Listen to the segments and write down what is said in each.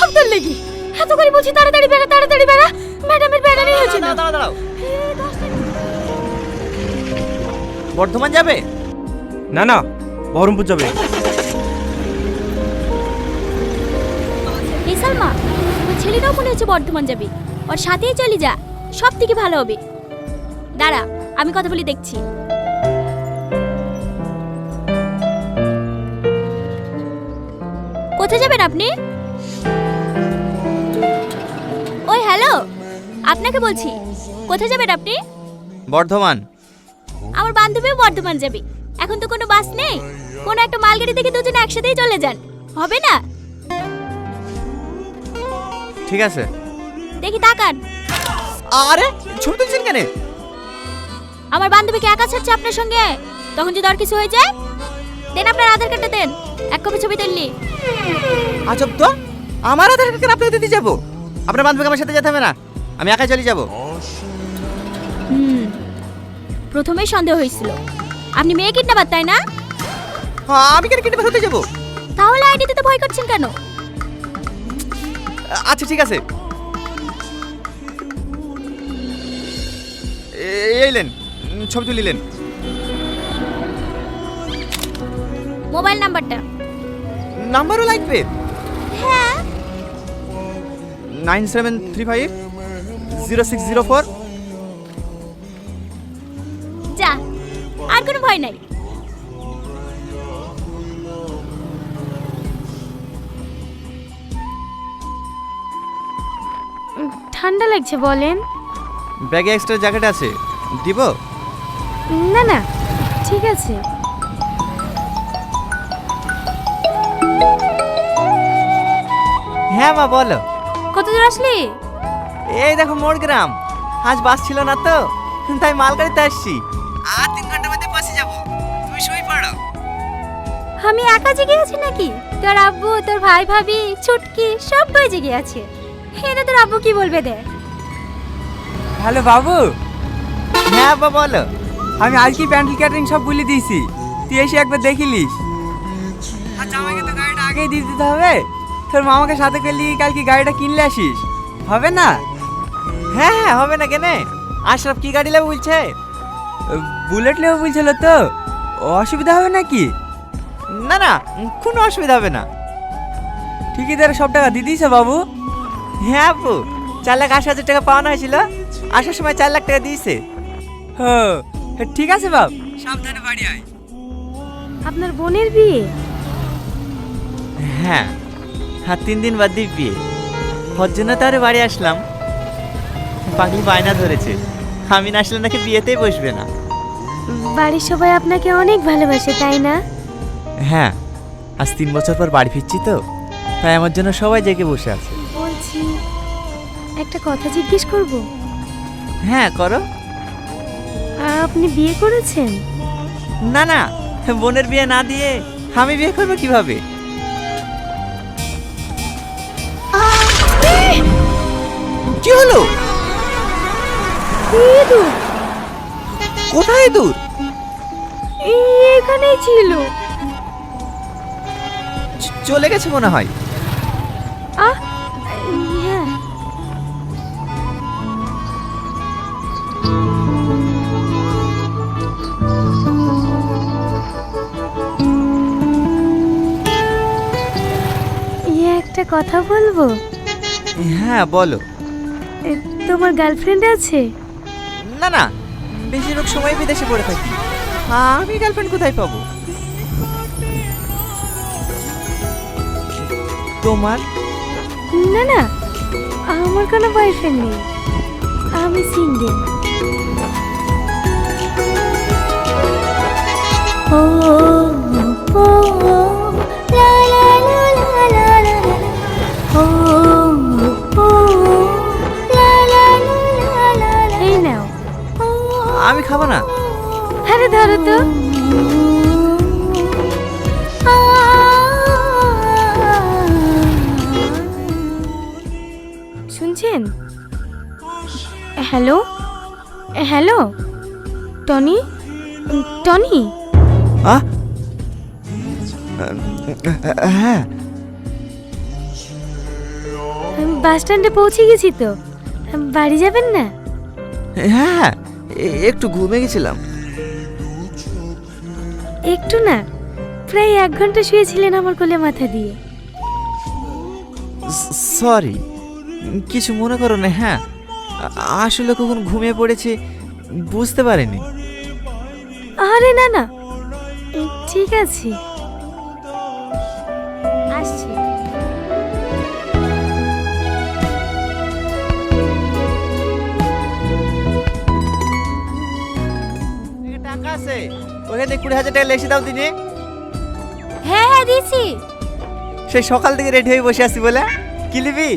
সব তোর লেগে। এত করে বলছি তাড়াতাড়ি বেড়া, ম্যাডামের বেড়ানি হচ্ছে না। দাঁড়াও। বর্ধমান যাবে? না না, বহরমপুর যাবে। এই সালমা, ওই ছেলেটাও মনে হচ্ছে বর্ধমান যাবে। ওর সাথেই চলে যা, সব থেকে ভালো হবে। দাঁড়া, আমি কথা বলি দেখছি। কোথায় যাবেন আপনি? ওই হ্যালো, আপনাকে বলছি, কোথায় যাবেন আপনি? বর্ধমান। আমার বান্ধবীও বর্ধমান যাবে। এখন তো কোনো বাস নেই, কোনো একটা মালগাড়ি থেকে দুজনে একসাথেই চলে যান, হবে না? ঠিক আছে। দেখি তাকান। আরে ছবি তুলছেন কেন? আমার বান্ধবীকে একা ছাড়ছে আপনার সঙ্গে, তখন যদি আর কিছু হয়ে যায়। দেন আপনার আধার কার্ডটা দেন, এক কপি ছবি তুললি। আজব তো, আমার আধার কার্ড আপনাকে দিতে যাবো? আপনার বান্ধবীকে আমার সাথে যেতে হবে না, আমি একাই চলে যাবো। প্রথমেই সন্দেহ হয়েছিল আপনি মেয়ে কিডন্যাপার, তাই না? হ্যাঁ, আমি কেন কিডন্যাপার হতে যাবো? তাহলে আইডি দিতে ভয় করছেন কেন? আচ্ছা ঠিক আছে, এইলেন ছবি তুলিলেন। মোবাইল নাম্বারটা। নাম্বারও লাগবে? হ্যাঁ। 97350604। যা, আর কোনো ভয় নাই। ঠান্ডা লাগছে বলেন। ব্যাগে এক্সট্রা জ্যাকেট আছে, দিব? না না, ঠিক আছে। হ্যাঁ মা বলো। কত দূর আসলি? এই দেখো মোর গ্রাম, আজ বাস ছিল না তো, তাই মালগাড়িতে আসছি। আর 3 ঘন্টার মধ্যে পৌঁছে যাব, তুমি শুয়ে পড়ো। আমি একা জেগে আছি নাকি? তোর আব্বু, তোর ভাই ভাবি, ছুটকি সবাই জেগে আছে। এটা তোর আব্বু কি বলবে দেখ। হ্যালো বাবু, হ্যাঁ বাবা বলো। আমি আজকে প্যান্ডেল ক্যাটারিং সব বলে দিয়েছি, তুই এসে একবার দেখিলিস। আচ্ছা, আমাকে তো গাড়িটা আগেই দিয়ে দিতে হবে। তোর মামাকে সাথে করলি কালকে গাড়িটা কিনলে আসিস, হবে না? হ্যাঁ হ্যাঁ, হবে না কেনে? আশরাফ কি গাড়ি নেবে বলছে? বুলেট নেবে বলছিল তো, অসুবিধা হবে নাকি? না না, কোনো অসুবিধা হবে না। ঠিকাদার সব টাকা দিয়ে দিয়েছে বাবু? হ্যাঁ আপু, 4,80,000 টাকা পাওনা হয়েছিল, আসার সময় 4 লাখ টাকা দিয়েছে। হ্যাঁ ঠিক আছে বাপ, সাবধানে বাড়ি আয়। আপনার বোনের বিয়ে? হ্যাঁ, 3 দিন বাদ দিয়ে বিয়ে, ওর জন্য তার বাড়ি আসলাম। পাগলি বায়না ধরেছে, আমি না আসলে নাকি বিয়েতেই বসবে না। বাড়ির সবাই আপনাকে অনেক ভালোবাসে, তাই না? হ্যাঁ, আজ 3 বছর পর বাড়ি ফিরছি তো, তাই আমার জন্য সবাই জেগে বসে আছে। বলছি, একটা কথা জিজ্ঞেস করব? হ্যাঁ করো। আপনি বিয়ে করেছেন? না না, বোনের বিয়ে না দিয়ে আমি বিয়ে করবো কিভাবে? কি হলো? ইঁদুর কোথায় দূর? এখানেই ছিল। চলে গেছে মনে হয়। আহ, হ্যাঁ। একটা কথা বলবো? হ্যাঁ বলো। তোমার গার্লফ্রেন্ড আছে? না না, বেশিরভাগ সময় বিদেশে পড়ে থাকি, আমি গার্লফ্রেন্ড কোথায় পাবো? তোমার? না না, আমার কোনো বয়ফ্রেন্ড নেই, আমি সিঙ্গেল। ও ও লা লা লা লা লা লা, ও ও লা লা লা লা লা। এই নাও। আমি খাবো না। আরে ধরো তো। শুনছেন? Hello hello, Tony Tony. হ্যাঁ বাস স্ট্যান্ডে পৌঁছে গেছি তো, বাড়ি যাবেন না? হ্যাঁ, একটু ঘুমিয়ে গেছিলাম। একটু না, প্রায় 1 ঘন্টা শুয়েছিলেন আমার কোলে মাথা দিয়ে। সরি, কিছু মনে করো না। হ্যাঁ, আসলে কখন ঘুমিয়ে পড়েছি বুঝতে পারিনি। আরে না না, ঠিক আছে, আসছি। টাকা আছে, ওখানে 20,000 টাকা লেখে দাও দিনে। হ্যাঁ হ্যাঁ দিছি। সেই সকাল থেকে রেডি হয়ে বসে আছি বলে কি নিবি?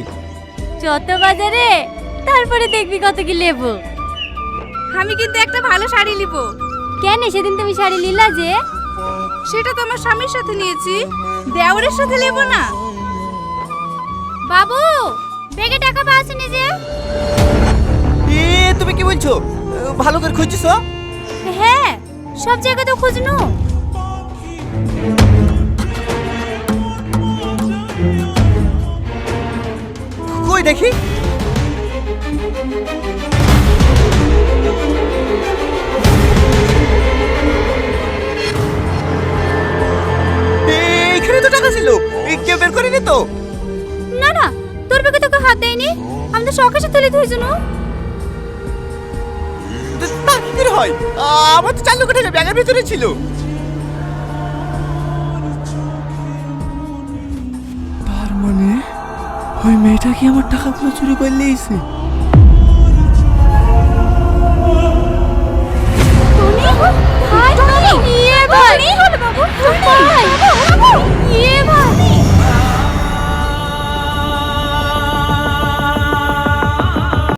যত বাজারে, তারপরে দেখবি কত কি নেবো। আমি কিন্তু একটা ভালো শাড়ি নিব। কেন সেদিন তুমি শাড়ি নিলা যে? সেটা তো আমার স্বামীর সাথে নিয়েছি, দেওরের সাথে নেব না। বাবু, ব্যাগে টাকা পাওয়াছেন যে? তুমি কি বলছো? ভালো করে খুঁজছো? হ্যাঁ, সব জায়গায় তো খুঁজনু। কই দেখি। এইখানে তো টাকা ছিল, কেউ বের করেনি তো? না না, তোর ব্যাগে তোকে হাত দেয়নি, আমি তো সকাশে তুলে ধুইছনু। তা কি করে হয়? আমার তো 4 লক্ষ টাকা ব্যাগের ভিতরে ছিল। তার মানে ওই মেয়েটা কি আমার টাকাগুলো চুরি করে নিয়েছে? তুমি? ভাই, ইয়ে ভাই, হলো বাবু, ভাই।